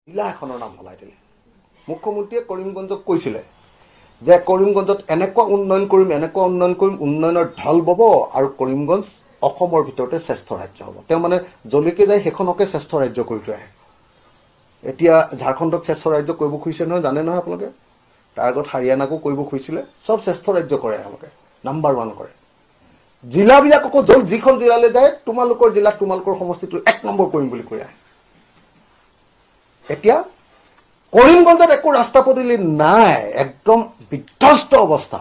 জিলা এখনৰ নাম সলাই দিলে মুখ্যমন্ত্ৰীয়ে কৰিমগঞ্জক কৈছিলে যে কৰিমগঞ্জত এনেকুৱা উন্নয়ন কৰিম উন্নয়নৰ ঢল বব আৰু কৰিমগঞ্জ অসমৰ ভিতৰতে শ্ৰেষ্ঠ ৰাজ্য হ'ব তেওঁ মানে জলিকে যায় সেইখনকে শ্ৰেষ্ঠ ৰাজ্য কৰি থৈ আহে এতিয়া ঝাৰখণ্ডক শ্ৰেষ্ঠ ৰাজ্য কৰিব খুজিছে নহয় জানে নহয় আপোনালোকে তাৰ আগত হাৰিয়ানাকো কৰিব খুজিছিলে সব শ্ৰেষ্ঠ ৰাজ্য কৰে আমাকে নাম্বাৰ 1 কৰে জিলাবিলাককো যিখন জিলালৈ যায় তোমালোকৰ জিলাত তোমালোকৰ সমষ্টিটো 1 নম্বৰ কৰিম বুলি কৈ আহে এতিয়া কৰিমগঞ্জত একো ৰাস্তা পদূলি নাই একদম বিধ্বস্ত অৱস্থা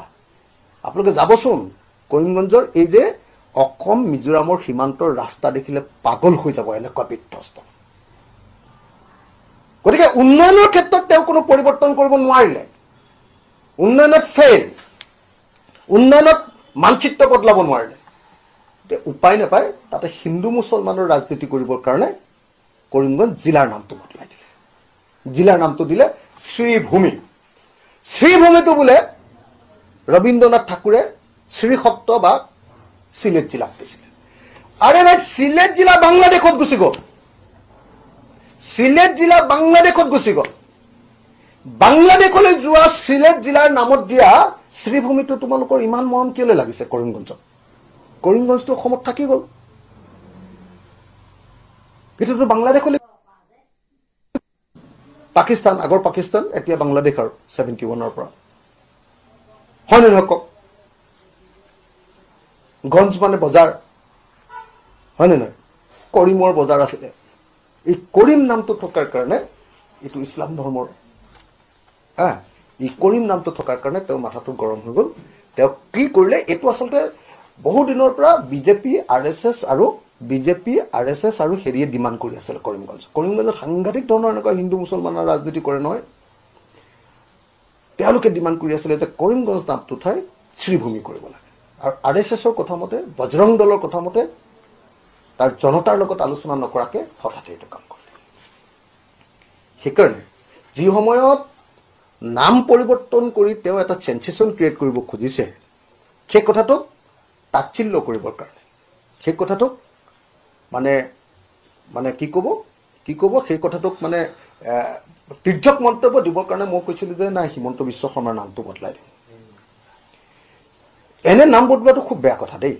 আপোনালোকে যাবচোন কৰিমগঞ্জৰ এই যে অসম মিজোৰামৰ সীমান্তৰ ৰাস্তা দেখিলে পাগল হৈ যাব এনেকুৱা বিধ্বস্ত গতিকে উন্নয়নৰ ক্ষেত্ৰত তেওঁ কোনো পৰিৱৰ্তন কৰিব নোৱাৰিলে উন্নয়নত ফেইল উন্নয়নত মানচিত্ৰ বদলাব নোৱাৰিলে উপায় নাপায় তাতে হিন্দু মুছলমানৰ ৰাজনীতি কৰিবৰ কাৰণে কৰিমগঞ্জ জিলাৰ নামটো বদলাই দিলে জিলাৰ নামটো দিলে শ্ৰীভূমিটো বোলে ৰবীন্দ্ৰনাথ ঠাকুৰে শ্ৰীসত্য বা সিলেট জিলাক দিছিলে আৰে ভাই সিলেট জিলা বাংলাদেশত গুচি গ'ল সিলেট জিলা বাংলাদেশত গুচি গ'ল বাংলাদেশলৈ যোৱা সিলেট জিলাৰ নামত দিয়া শ্ৰীভূমিটো তোমালোকৰ ইমান মৰম কিয়লৈ লাগিছে কৰিমগঞ্জটো অসমত থাকি গ'ল কিন্তু বাংলাদেশলৈ পাকিস্তান আগৰ পাকিস্তান এতিয়া বাংলাদেশ আৰু 71 ৰ পৰা হয় নহয় কওক গঞ্জ মানে বজাৰ হয় নহয় কৰিমৰ বজাৰ আছিল এই কৰিম নামটো থকাৰ কাৰণে এটো ইছলাম ধৰ্মৰ এই কৰিম নামটো থকাৰ কাৰণে তেওঁ মাথাটো গৰম হৈ গ'ল তেওঁ কি কৰিলে এটো আসলতে বহু দিনৰ পৰা বিজেপি আৰএছএছ আৰু হেৰিয়ে ডিমান্ড কৰি আছিল কৰিমগঞ্জত সাংঘাতিক ধৰণৰ এনেকুৱা হিন্দু মুছলমানৰ ৰাজনীতি কৰে নহয় তেওঁলোকে ডিমান্ড কৰি আছিল যে কৰিমগঞ্জ নামটো ঠাই শ্ৰীভূমি কৰিব লাগে আৰু আৰএছএছৰ কথা মতে বজৰং দলৰ কথা মতে তাৰ জনতাৰ লগত আলোচনা নকৰাকে হঠাতে এইটো কাম কৰিলে সেইকাৰণে যি সময়ত নাম পৰিৱৰ্তন কৰি তেওঁ এটা সেন্সেশন ক্ৰিয়েট কৰিব খুজিছে সেই কথাটো তাচ্ছিল্য কৰিবৰ কাৰণে সেই কথাটো মানে কি ক'ব সেই কথাটোক মানে তিৰ্যক মন্তব্য দিবৰ কাৰণে মই কৈছিলো যে নাই হিমন্ত বিশ্ব শৰ্মাৰ নামটো বদলাই দিম এনে নাম বদলোৱাটো খুব বেয়া কথা দেই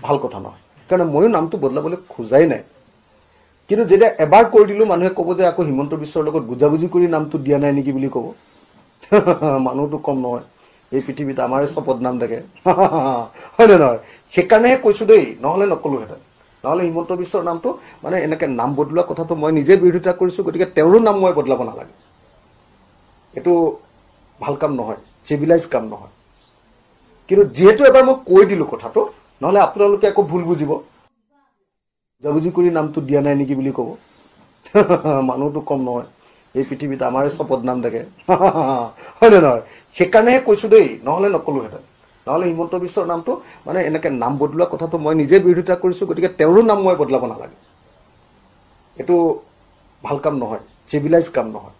ভাল কথা নহয় কাৰণ ময়ো নামটো বদলাবলৈ খোজাই নাই কিন্তু যেতিয়া এবাৰ কৈ দিলো মানুহে ক'ব যে আকৌ হিমন্ত বিশ্বৰ লগত বুজাবুজি কৰি নামটো দিয়া নাই নেকি বুলি ক'ব মানুহটো কম নহয় এই পৃথিৱীত আমাৰে চপদ নাম থাকে হয় নহয় সেইকাৰণেহে কৈছো দেই নহলে নকলোহেঁতেন নহলে হিমন্ত বিশ্বৰ নামটো মানে এনেকে নাম বদলোৱা কথাটো মই নিজে বিৰোধিতা কৰিছো গতিকে তেওঁৰো নাম মই বদলাব নালাগে এটো ভাল কাম নহয় চিভিলাইজ কাম নহয় কিন্তু যেহেতু এবাৰ মই কৈ দিলো কথাটো নহলে আপোনালোকে আকৌ ভুল বুজিব বুজাবুজি কৰি নামটো দিয়া নাই নেকি বুলি ক'ব মানুহটো কম নহয় এই পৃথিৱীত আমাৰে চপদ নাম থাকে হয় নহয় সেইকাৰণেহে কৈছো দেই নহলে নকলোহেঁতেন নহলে হিমন্ত বিশ্বৰ নামটো মানে এনেকে নাম বদলোৱা কথাটো মই নিজে বিৰোধিতা কৰিছো গতিকে তেওঁৰো নাম মই বদলাব নালাগে এটো ভাল কাম নহয় চিভিলাইজ কাম নহয়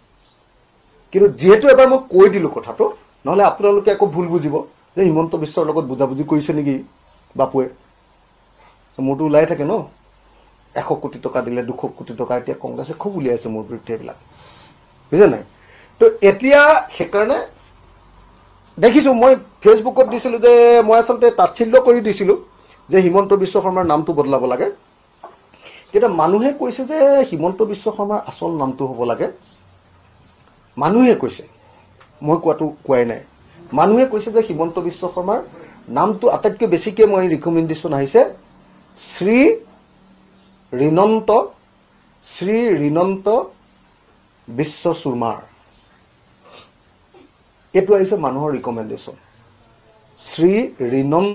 কিন্তু যেহেতু এবাৰ মই কৈ দিলো কথাটো নহলে আপোনালোকে আকৌ ভুল বুজিব যে হিমন্ত বিশ্বৰ লগত বুজাবুজি কৰিছে নেকি বাপুৱে মোৰটো ওলাই থাকে ন 100 কোটি টকা দিলে 200 কোটি টকা এতিয়া কংগ্ৰেছে খুব উলিয়াইছে মোৰ বিৰুদ্ধে এইবিলাক বুঝে নাই তো এতিয়া সেইকাৰণে দেখিছো মই ফেসবুকত দিছিলো যে মই আসলতে তাচ্ছিল্য কৰি দিছিলো যে হিমন্ত বিশ্ব শৰ্মাৰ নামটো বদলাব লাগে কিন্তু মানুহে কৈছে যে হিমন্ত বিশ্ব শৰ্মাৰ আসল নামটো হ'ব লাগে মানুহে কৈছে মই কোৱাই নাই মানুহে কৈছে যে হিমন্ত বিশ্ব শৰ্মাৰ নামটো আটাইতকৈ বেছিকৈ মই ৰিকমেন্ডেশন আহিছে শ্ৰী ঋণন্ত বিশ্ব শৰ্মাৰ এটো আহিছে মানুহৰ ৰিকমেন্ডেশন শ্ৰী ঋণন্ত